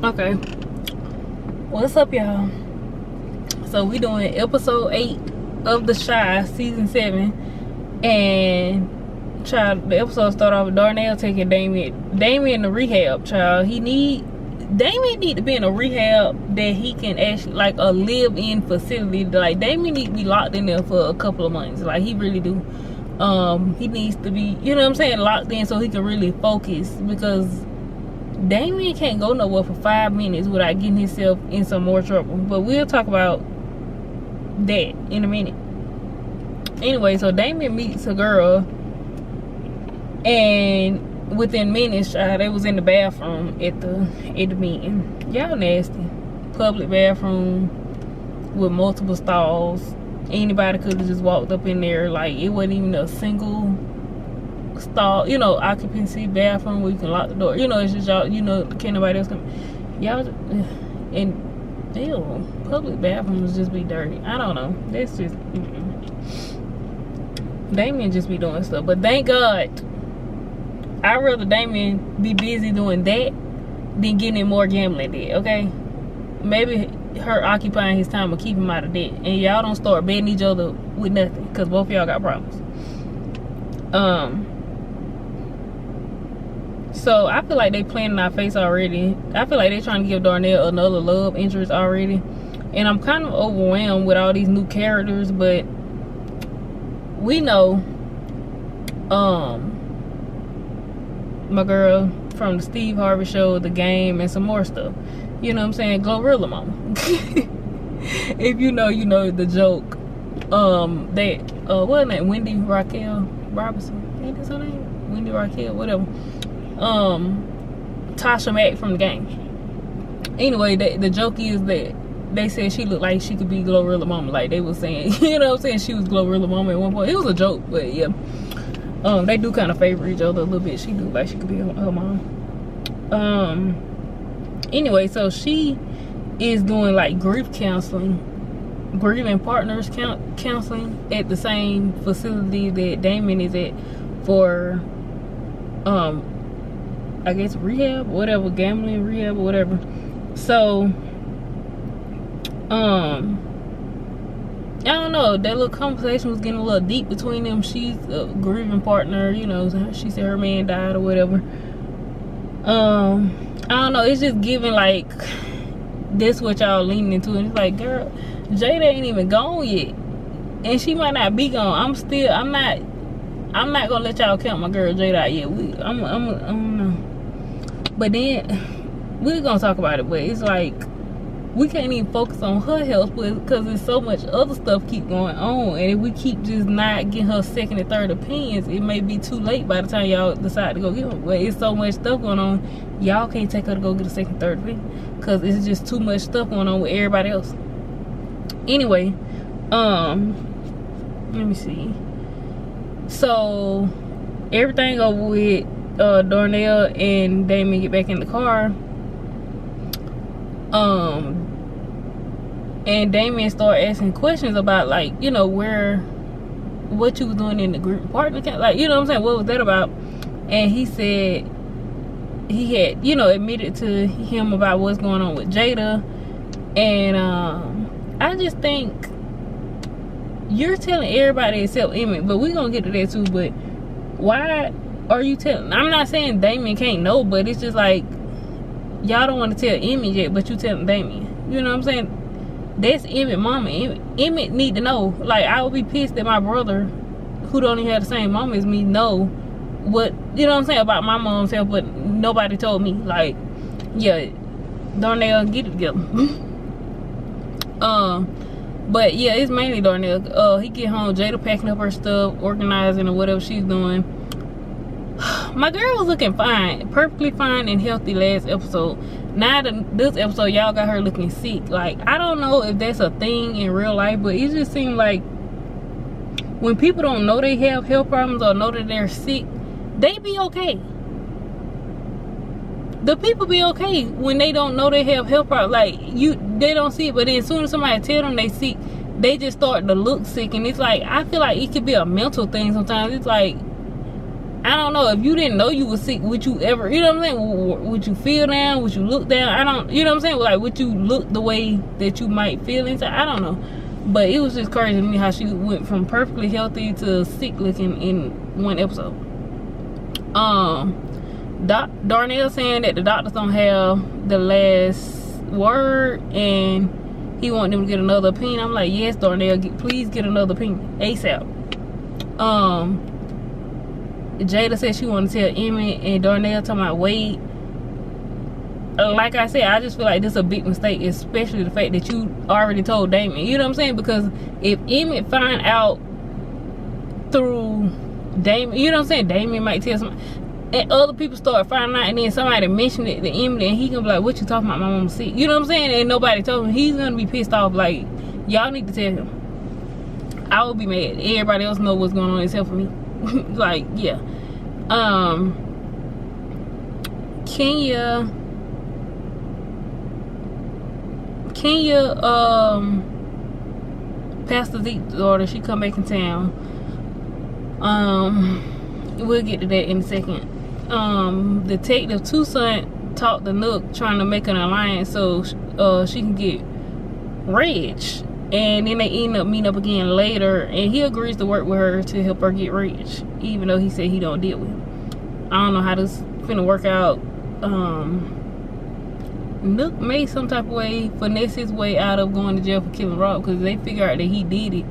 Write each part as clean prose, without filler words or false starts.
Okay, what's up, y'all? So we doing episode 8 of The Shy, season 7, and child, the episode start off with Darnell taking Damien to rehab. Child, Damien need to be in a rehab that he can actually, like, a live-in facility. Like, Damien need to be locked in there for a couple of months. Like, he really do. He needs to be, you know what I'm saying, locked in so he can really focus, because Damien can't go nowhere for 5 minutes without getting himself in some more trouble. But we'll talk about that in a minute. Anyway, so Damien meets a girl, and within minutes, they was in the bathroom at the meeting. Y'all nasty. Public bathroom with multiple stalls. Anybody could have just walked up in there. Like, it wasn't even a single stall, you know, occupancy bathroom where you can lock the door. You know, it's just y'all, you know, can't nobody else come. Y'all, and ew, public bathrooms just be dirty. I don't know. That's just, Damien just be doing stuff. But thank God, I'd rather Damien be busy doing that than getting in more gambling debt, okay? Maybe her occupying his time will keep him out of debt. And y'all don't start betting each other with nothing, because both of y'all got problems. So I feel like they playing in our face already. I feel like they trying to give Darnell another love interest already. And I'm kind of overwhelmed with all these new characters, but we know my girl from the Steve Harvey show, The Game, and some more stuff. You know what I'm saying? Glorilla Mama. If you know, you know the joke. Wasn't that Wendy Raquel Robinson? Ain't that her name? Wendy Raquel, whatever. Tasha Mack from The Game. Anyway, the joke is that they said she looked like she could be Glorilla Mama. Like, they was saying, you know what I'm saying, she was Glorilla Mama at one point. It was a joke, but yeah. They do kind of favor each other a little bit. She do like she could be her mom. Anyway, so she is doing like grief counseling, grieving partners counseling at the same facility that Damien is at for, I guess rehab, whatever, gambling rehab or whatever. So, I don't know, that little conversation was getting a little deep between them. She's a grieving partner, you know, she said her man died or whatever. I don't know, it's just giving like, this what y'all leaning into, and it's like, girl, Jada ain't even gone yet, and she might not be gone. I'm not gonna let y'all count my girl Jada out yet. I don't know. But then we're gonna talk about it, but it's like we can't even focus on her health because there's so much other stuff keep going on, and if we keep just not getting her second and third opinions, it may be too late by the time y'all decide to go get them. But it's so much stuff going on, y'all can't take her to go get a second, third opinion because it's just too much stuff going on with everybody else. Anyway, let me see. So everything over with, Darnell and Damien get back in the car. And Damien started asking questions about, like, you know, what you was doing in the group partner, like, you know what I'm saying, what was that about? And he said he had, you know, admitted to him about what's going on with Jada. And I just think you're telling everybody except Emmett, but we're gonna get to that too. But why are you telling? I'm not saying Damien can't know, but it's just like y'all don't want to tell Emmett yet, but you telling Damien. You know what I'm saying? That's Emmett mama. Emmett need to know. Like, I would be pissed that my brother, who don't even have the same mama as me, know what, you know what I'm saying, about my mom's health, but nobody told me. Like, yeah, Darnell, get it together. But yeah, it's mainly Darnell. He get home, Jada packing up her stuff, organizing or whatever she's doing. My girl was looking fine, perfectly fine and healthy last episode. Now this episode, y'all got her looking sick. Like, I don't know if that's a thing in real life, but it just seems like when people don't know they have health problems or know that they're sick, they be okay. The people be okay when they don't know they have health problems. Like, they don't see it, but then as soon as somebody tell them they sick, they just start to look sick. And it's like, I feel like it could be a mental thing sometimes. It's like, I don't know, if you didn't know you was sick, would you ever, you know what I'm saying? Would you feel down? Would you look down? I don't, you know what I'm saying? Like, would you look the way that you might feel inside? I don't know. But it was just crazy to me how she went from perfectly healthy to sick looking in one episode. Darnell saying that the doctors don't have the last word and he want them to get another opinion. I'm like, yes, Darnell, please get another opinion ASAP. Jada said she wanted to tell Emmett, and Darnell talking about wait. Like I said, I just feel like this is a big mistake, especially the fact that you already told Damien. You know what I'm saying? Because if Emmett find out through Damien, you know what I'm saying? Damien might tell somebody, and other people start finding out, and then somebody mention it to Emmett, and he gonna be like, what you talking about? My mama sick. You know what I'm saying? And nobody told him. He's gonna be pissed off. Like, y'all need to tell him. I would be mad. Everybody else know what's going on except for me. Like, yeah. Kenya, Pastor Zeke's daughter, she come back in town. We'll get to that in a second. Detective Toussaint talked to Nook, trying to make an alliance so she can get Reg. And then they end up meeting up again later, and he agrees to work with her to help her get Reg, even though he said he don't deal with him. I don't know how this finna work out. Nook made some type of way, finesse his way out of going to jail for killing Rob, because they figure out that he did it.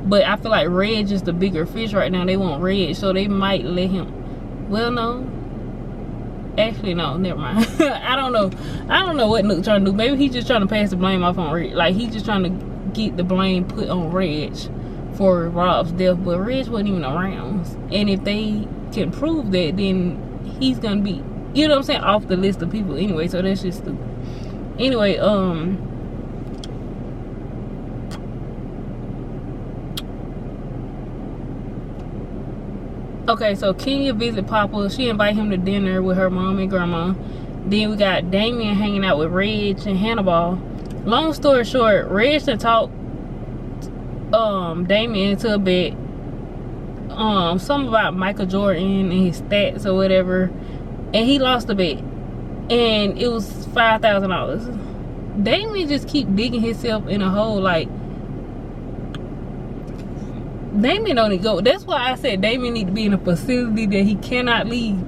But I feel like Reg is the bigger fish right now. They want Reg, so they might let him. Well, no. Actually, no, never mind. I don't know what Nook trying to do. Maybe he's just trying to pass the blame off on Reg. Like, he's just trying to get the blame put on Reg for Rob's death, but Reg wasn't even around. And if they can prove that, then he's gonna be, you know what I'm saying, off the list of people anyway. So that's just stupid. Anyway, okay, so Kenya visit Papa. She invite him to dinner with her mom and grandma. Then we got Damien hanging out with Reg and Hannibal. Long story short, Reg done talked Damien into a bet. Something about Michael Jordan and his stats or whatever. And he lost the bet. And it was $5,000. Damien just keep digging himself in a hole. Like, Damien don't need to go. That's why I said Damien need to be in a facility that he cannot leave.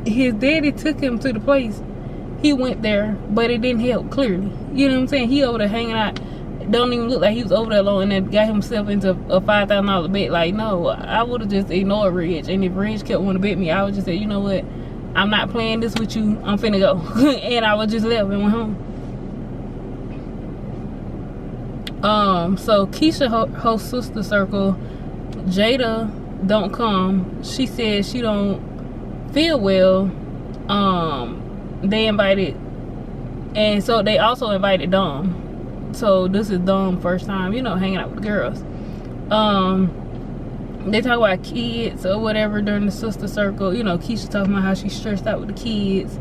His daddy took him to the place. He went there, but it didn't help, clearly. You know what I'm saying? He over there hanging out. Don't even look like he was over there alone, and then got himself into a $5,000 bet. Like, no, I would have just ignored Reg. And if Reg kept wanting to bet me, I would just say, you know what? I'm not playing this with you. I'm finna go. And I would just left and went home. So Keisha hosts Sister Circle. Jada don't come. She says she don't feel well. They invited, and so they also invited Dom. So this is Dom's first time, you know, hanging out with the girls. They talk about kids or whatever during the Sister Circle. You know, Keisha talking about how she's stressed out with the kids.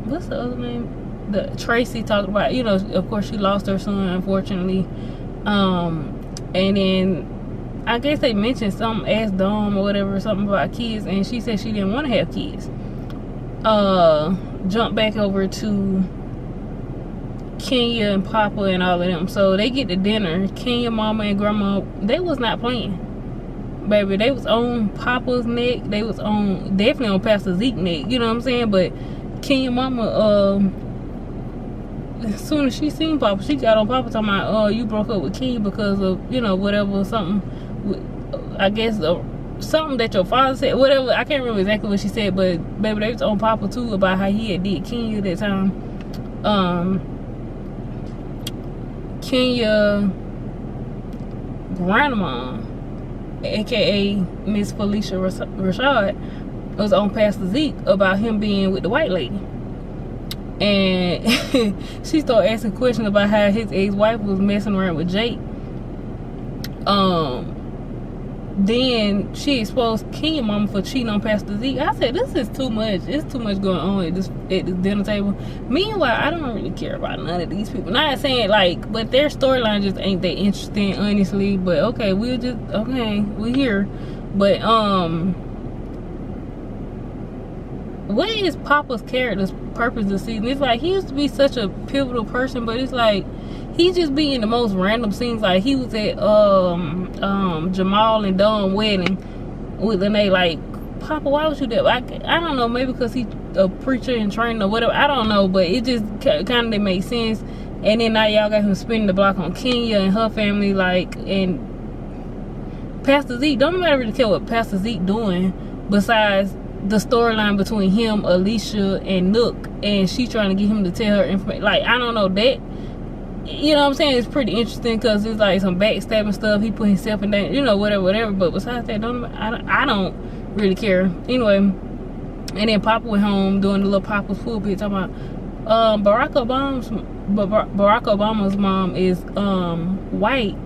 What's the other name? Tracy talked about, you know, of course she lost her son, unfortunately. And then I guess they mentioned something, asked Dom or whatever, something about kids, and she said she didn't want to have kids. Jump back over to Kenya and Papa and all of them. So they get to dinner. Kenya, Mama, and Grandma, they was not playing. Baby, they was on Papa's neck. They was on, definitely on Pastor Zeke's neck. You know what I'm saying? But Kenya, Mama, as soon as she seen Papa, she got on Papa talking about, oh, you broke up with Kenya because of, you know, whatever, something, I guess, something that your father said, whatever. I can't remember exactly what she said, but baby, they was on Papa too about how he had did Kenya that time. Kenya grandma, aka Miss Felicia Rashad, was on Pastor Zeke about him being with the white lady. And she started asking questions about how his ex-wife was messing around with Jake. Then she exposed Kenya Mama for cheating on Pastor Zeke. I said, this is too much. It's too much going on at this dinner table. Meanwhile, I don't really care about none of these people. Not saying like, but their storyline just ain't that interesting, honestly. But okay, we're here. But what is Papa's character's purpose this season? It's like he used to be such a pivotal person, but it's like he just be in the most random scenes. Like he was at Jamal and Dawn wedding with Lene. Like, Papa, why was you there? I don't know, maybe because he a preacher and trainer or whatever. I don't know, but it just kind of didn't make sense. And then now y'all got him spinning the block on Kenya and her family, like, and Pastor Zeke. Don't nobody really care what Pastor Zeke doing besides the storyline between him, Alicia, and Nook, and she trying to get him to tell her information. Like, I don't know, that, you know what I'm saying, it's pretty interesting because it's like some backstabbing stuff. He put himself in that, you know, whatever. But besides that, I don't really care. Anyway, and then Papa went home doing the little Papa's pulpit talking about Barack Obama's mom is white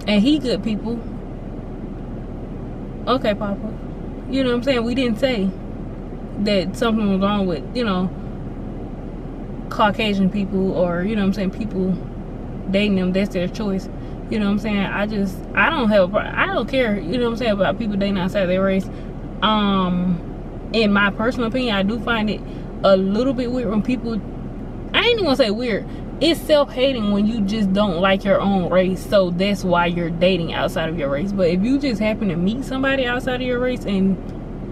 and he good people. Okay, Papa. You know what I'm saying? We didn't say that something was wrong with, you know, Caucasian people, or, you know what I'm saying, people dating them. That's their choice. You know what I'm saying? I don't care, you know what I'm saying, about people dating outside their race. In my personal opinion, I do find it a little bit weird when people, I ain't even gonna say weird, it's self-hating when you just don't like your own race, so that's why you're dating outside of your race. But if you just happen to meet somebody outside of your race and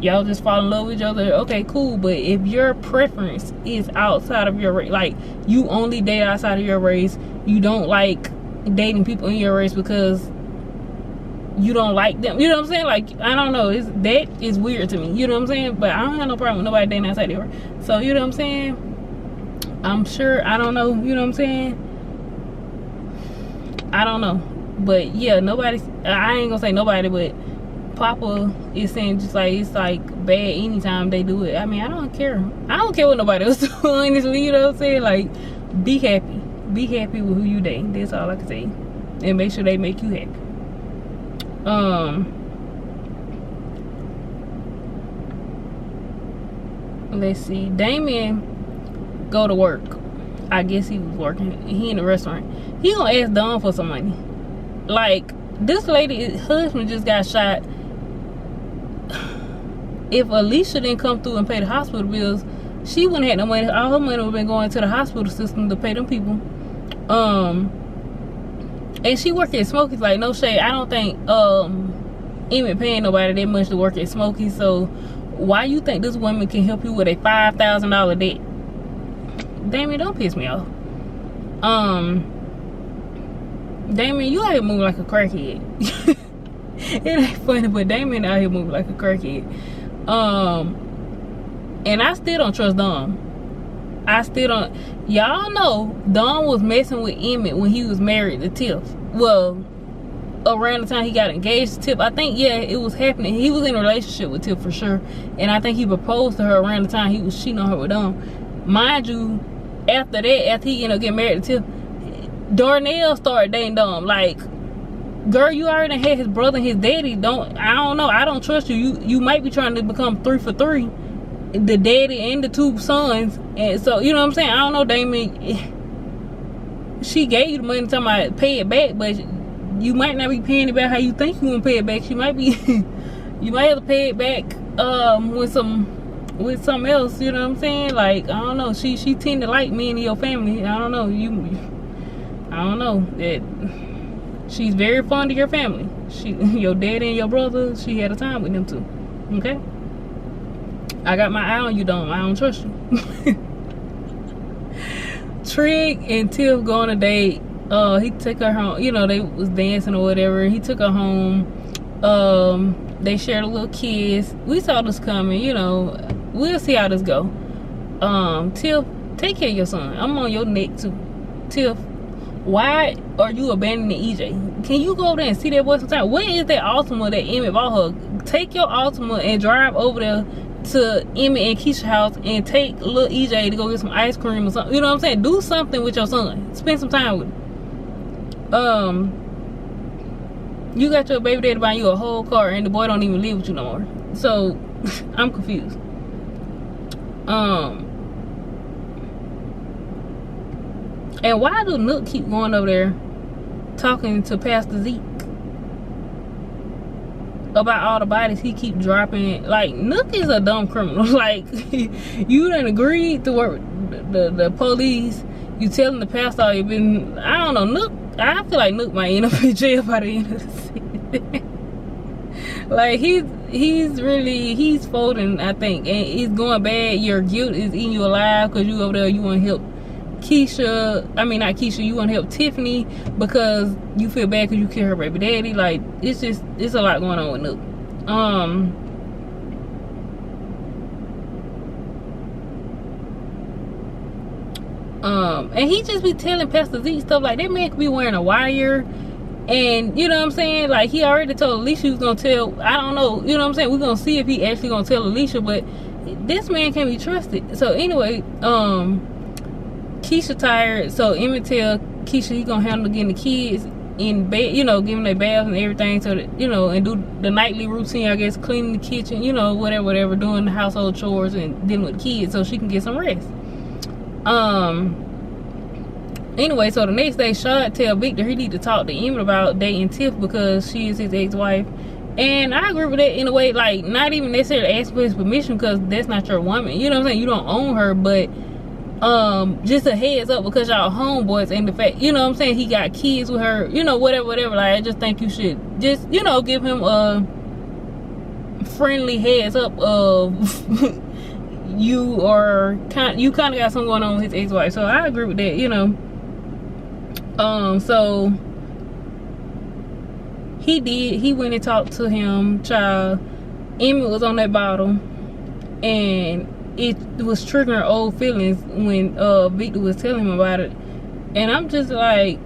y'all just fall in love with each other, okay, cool. But if your preference is outside of your race, like you only date outside of your race, you don't like dating people in your race because you don't like them, you know what I'm saying? Like, I don't know, that is weird to me, you know what I'm saying? But I don't have no problem with nobody dating outside their race. So, you know what I'm saying? I'm sure, I don't know, you know what I'm saying? I don't know. But yeah, nobody, I ain't gonna say nobody, but Papa is saying just like, it's like bad anytime they do it. I mean, I don't care. I don't care what nobody else doing, honestly, you know what I'm saying? Like, be happy. Be happy with who you date. That's all I can say. And make sure they make you happy. Let's see. Damien go to work. I guess he was working. He in the restaurant. He gonna ask Dawn for some money. Like, this lady's husband just got shot. If Alicia didn't come through and pay the hospital bills, she wouldn't have no money. All her money would have been going to the hospital system to pay them people. And she worked at Smokey's. Like, no shade, I don't think Emmett paying nobody that much to work at Smokey's. So why you think this woman can help you with a $5,000 debt? Damien, don't piss me off. Damien, you out here moving like a crackhead. It ain't funny, but Damien out here moving like a crackhead. And I still don't trust Dawn. I still don't. Y'all know Dawn was messing with Emmett when he was married to Tiff. Well, around the time he got engaged to Tiff, I think, yeah, it was happening. He was in a relationship with Tiff for sure. And I think he proposed to her around the time he was cheating on her with Dawn. Mind you, after that, after he ended up getting married to Tiff, Darnell started dating Dawn. Like, girl, you already had his brother and his daddy. I don't know. I don't trust you. You might be trying to become 3 for 3. The daddy and the 2 sons. And so, you know what I'm saying? I don't know, Damien. She gave you the money talking about pay it back, but you might not be paying it back how you think you want to pay it back. She might be, you might have to pay it back with something else, you know what I'm saying? Like, I don't know. She tend to like me and your family. I don't know. I don't know. That she's very fond of your family. Your daddy and your brother, she had a time with them too. Okay? I got my eye on you, Dawn. I don't trust you. Trig and Tiff go on a date. He took her home. You know, they was dancing or whatever. He took her home. They shared a little kiss. We saw this coming, you know. We'll see how this go. Tiff, take care of your son. I'm on your neck too. Tiff, why are you abandoning EJ? Can you go over there and see that boy sometime? Where is that Altima that Emmett bought her? Take your Altima and drive over there to Emmett and Keisha's house and take little EJ to go get some ice cream or something. You know what I'm saying? Do something with your son. Spend some time with him. You got your baby daddy buying you a whole car and the boy don't even live with you no more. So I'm confused. And why do Nook keep going over there talking to Pastor Zeke? about all the bodies he keep dropping. Like, Nook is a dumb criminal. Like, you done agreed to work with the police. You telling the pastor you've been, I don't know, Nook, I feel like Nook might end up in jail by the end of the season. Like, he's folding, I think, and it's going bad. Your guilt is eating you alive because you over there, you want to help Keisha, I mean not Keisha, you want to help Tiffany because you feel bad because you kill her baby daddy. Like, it's a lot going on with Nook. And he just be telling Pastor Z stuff like that man could be wearing a wire, and you know what I'm saying, like he already told Alicia he was gonna tell, I don't know, you know what I'm saying, we're gonna see if he actually gonna tell Alicia, but this man can't be trusted. So anyway, Keisha tired, so Emmett tell Keisha he gonna handle getting the kids in bed, you know, giving their baths and everything, so that, you know, and do the nightly routine, I guess, cleaning the kitchen, you know, whatever, doing the household chores and dealing with the kids so she can get some rest. Anyway, so the next day, Shad tell Victor he need to talk to Emmett about dating Tiff because she is his ex-wife. And I agree with that in a way, like, not even necessarily asking for his permission because that's not your woman. You know what I'm saying? You don't own her, but just a heads up because y'all homeboys, and the fact, you know what I'm saying, he got kids with her, you know, whatever. Like, I just think you should just, you know, give him a friendly heads up of you kind of got something going on with his ex-wife. So I agree with that, you know. So he went and talked to him, child. Emmett was on that bottle, and it was triggering old feelings when Victor was telling him about it. And I'm just like,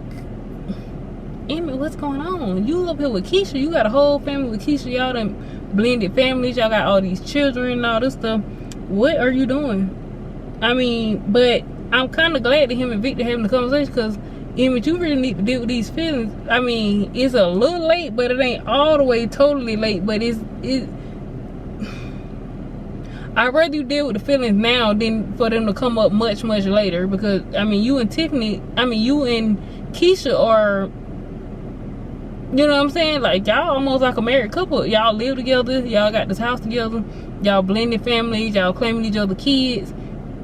Emmett, what's going on? You up here with Keisha, you got a whole family with Keisha, y'all done blended families, y'all got all these children and all this stuff. What are you doing? I mean, but I'm kind of glad that him and Victor having the conversation because, Emmett, you really need to deal with these feelings. I mean, it's a little late, but it ain't all the way totally late. But I'd rather you deal with the feelings now than for them to come up much later. Because, I mean, you and Keisha are, you know what I'm saying? Like, y'all almost like a married couple. Y'all live together. Y'all got this house together. Y'all blended families. Y'all claiming each other kids.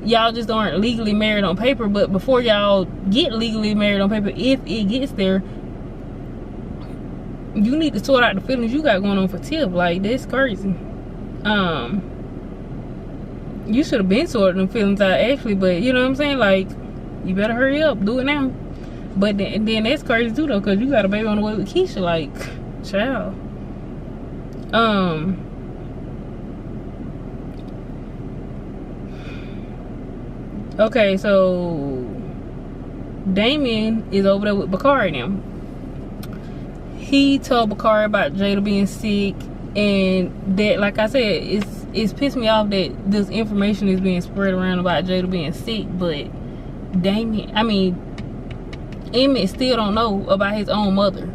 Y'all just aren't legally married on paper. But before y'all get legally married on paper, if it gets there, you need to sort out the feelings you got going on for Tiff. Like, that's crazy. You should have been sorting them feelings out, actually. But, you know what I'm saying? Like, you better hurry up. Do it now. But then that's crazy, too, though, because you got a baby on the way with Keisha. Like, child. Okay, so Damien is over there with Bakari now. He told Bakari about Jada being sick, and that, like I said, it's pissed me off that this information is being spread around about Jada being sick, but Emmett still don't know about his own mother.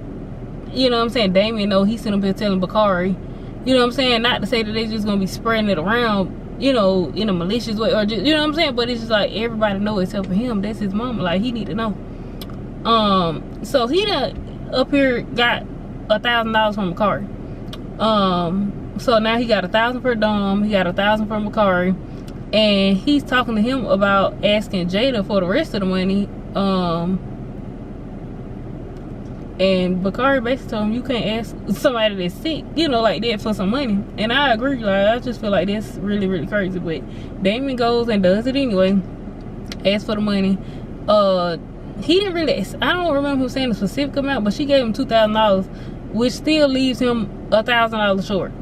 You know what I'm saying? Damien know he's sitting up here telling Bakari. You know what I'm saying? Not to say that they're just gonna be spreading it around, you know, in a malicious way, or just, you know what I'm saying, but it's just like everybody know except for him. That's his mama. Like, he need to know. So he done up here got $1,000 from Bakari. So now he got $1,000 for Dom, he got $1,000 from Bakari, and he's talking to him about asking Jada for the rest of the money. And Bakari basically told him, you can't ask somebody that's sick, you know, like that for some money. And I agree. Like, I just feel like that's really crazy. But Damien goes and does it anyway. Asks for the money. He didn't really, I don't remember him saying the specific amount, but she gave him $2,000, which still leaves him $1,000 short.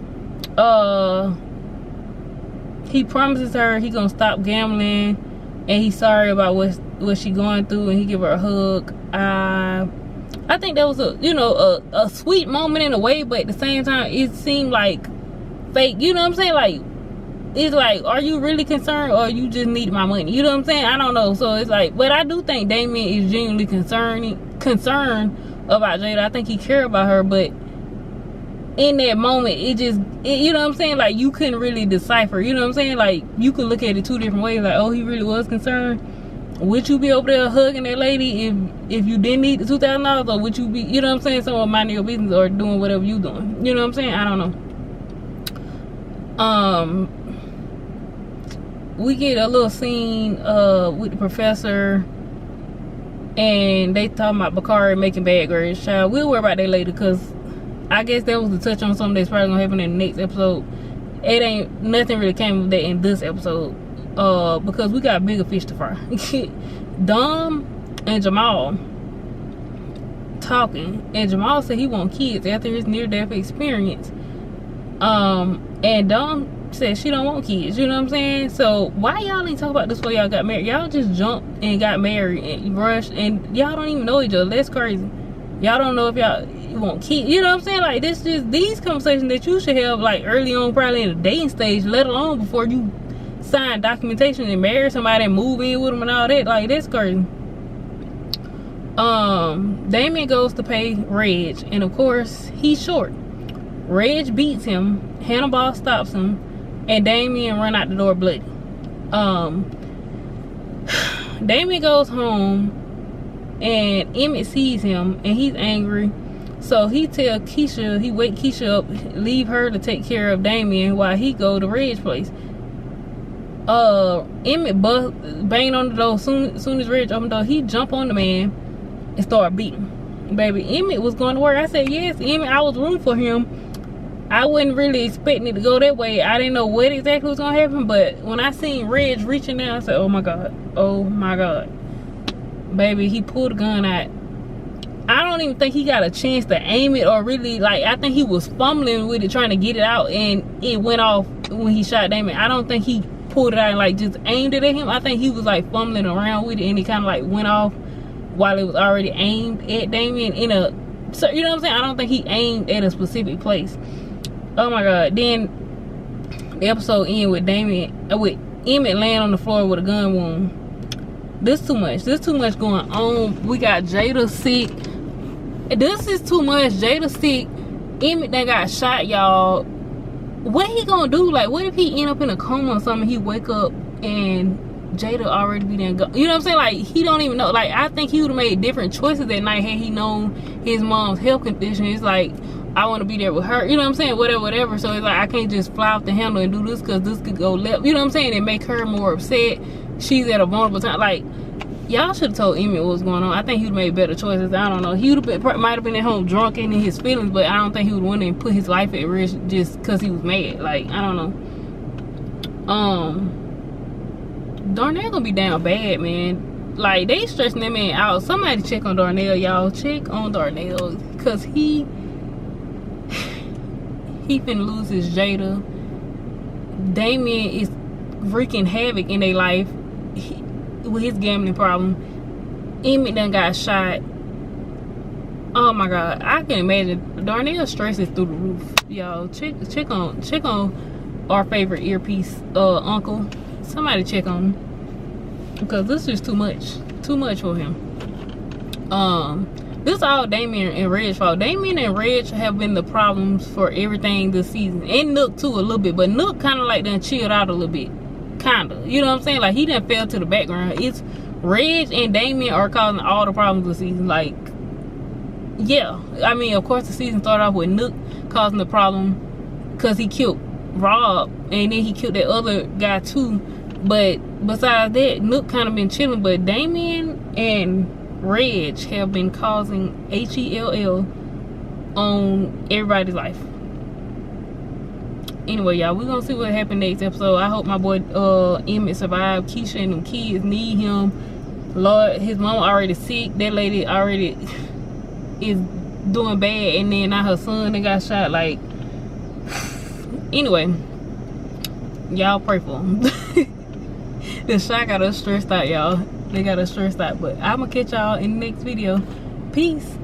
He promises her he gonna stop gambling, and he's sorry about what she going through, and he give her a hug. I think that was a sweet moment in a way, but at the same time it seemed like fake. You know what I'm saying? Like, it's like, are you really concerned, or you just need my money? You know what I'm saying? I don't know. So it's like, but I do think Damien is genuinely concerned about Jada. I think he cared about her, but in that moment, you know what I'm saying? Like, you couldn't really decipher. You know what I'm saying? Like, you could look at it two different ways. Like, oh, he really was concerned, would you be over there hugging that lady if you didn't need the $2,000, or would you be, you know what I'm saying, someone minding your business or doing whatever you doing? You know what I'm saying? I don't know. We get a little scene with the professor, and they talking about Bakari making bad grades. Child, we'll worry about that later, because I guess that was the touch on something that's probably gonna happen in the next episode. It ain't nothing really came of that in this episode, because we got bigger fish to fry. Dom and Jamal talking, and Jamal said he want kids after his near-death experience. And Dom said she don't want kids, you know what I'm saying? So why y'all ain't talk about this before y'all got married? Y'all just jumped and got married and rushed, and y'all don't even know each other. That's crazy. Y'all don't know if y'all want kids, you know what I'm saying? Like, this just these conversations that you should have like early on, probably in the dating stage, let alone before you sign documentation and marry somebody and move in with them and all that. Like, that's crazy. Damien goes to pay Reg, and of course he's short. Reg beats him, Hannibal stops him, and Damien run out the door bloody. Damien goes home, and Emmett sees him, and he's angry. So he tell Keisha, he wake Keisha up, leave her to take care of Damien while he go to Reg's place. Emmett banged on the door. Soon as Reg opened the door, he jump on the man and start beating. Baby, Emmett was going to work. I said, yes, Emmett, I was rooting for him. I wasn't really expecting it to go that way. I didn't know what exactly was gonna happen, but when I seen Reg reaching down, I said, oh my god, baby, he pulled a gun out. I don't even think he got a chance to aim it, or really, like, I think he was fumbling with it, trying to get it out, and it went off when he shot Damien. I don't think he pulled it out and like just aimed it at him. I think he was like fumbling around with it, and it kind of like went off while it was already aimed at Damien so you know what I'm saying? I don't think he aimed at a specific place. Oh my god. Then the episode end with with Emmett laying on the floor with a gun wound. This too much going on. We got Jada sick. This is too much. Jada sick. Emmett that got shot, y'all. What he gonna do? Like, what if he end up in a coma or something? He wake up and Jada already be there. You know what I'm saying? Like, he don't even know. Like, I think he would have made different choices that night had he known his mom's health condition. It's like, I want to be there with her, you know what I'm saying, whatever. So it's like, I can't just fly off the handle and do this, because this could go left, you know what I'm saying, and make her more upset. She's at a vulnerable time. Like, y'all should have told Emmett what was going on. I think he would have made better choices. I don't know. He would have been, might have been at home drunk and in his feelings, but I don't think he would want to put his life at risk just because he was mad. Like, I don't know. Darnell gonna be down bad, man. Like, they stressing that man out. Somebody check on Darnell, y'all. Check on Darnell, because he finna lose his Jada. Damien is wreaking havoc in their life with his gambling problem. Emmett done got shot. Oh my god, I can imagine. Darnell stress is through the roof, y'all. Check on our favorite earpiece uncle. Somebody check on him, because this is too much for him. This is all Damien and Reg's fault. Damien and Reg have been the problems for everything this season. And Nook too, a little bit. But Nook kind of like done chilled out a little bit. Kind of. You know what I'm saying? Like, he done fell to the background. It's Reg and Damien are causing all the problems this season. Like, yeah. I mean, of course, the season started off with Nook causing the problem because he killed Rob. And then he killed that other guy too. But besides that, Nook kind of been chilling. But Damien and Reg have been causing HELL on everybody's life. Anyway, y'all, we're gonna see what happened next episode. I hope my boy Emmett survived. Keisha and them kids need him. Lord, his mom already sick. That lady already is doing bad, and then now her son that got shot. Like, anyway, y'all pray for him. The shot got us stressed out, y'all. They got us stressed out. But I'm gonna catch y'all in the next video. Peace.